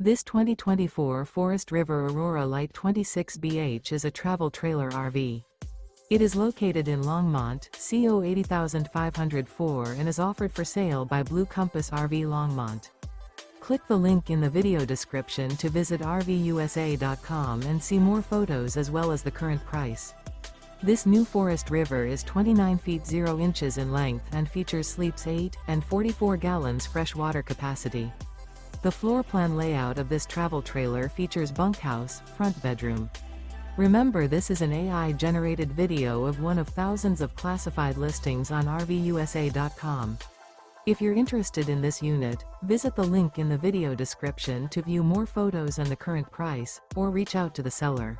This 2024 Forest River Aurora Light 26BH is a travel trailer RV. It is located in Longmont, CO 80504 and is offered for sale by Blue Compass RV Longmont. Click the link in the video description to visit RVUSA.com and see more photos as well as the current price. This new Forest River is 29 feet 0 inches in length and features sleeps 8 and 44 gallons fresh water capacity. The floor plan layout of this travel trailer features bunkhouse, front bedroom. Remember, this is an AI-generated video of one of thousands of classified listings on RVUSA.com. If you're interested in this unit, visit the link in the video description to view more photos and the current price, or reach out to the seller.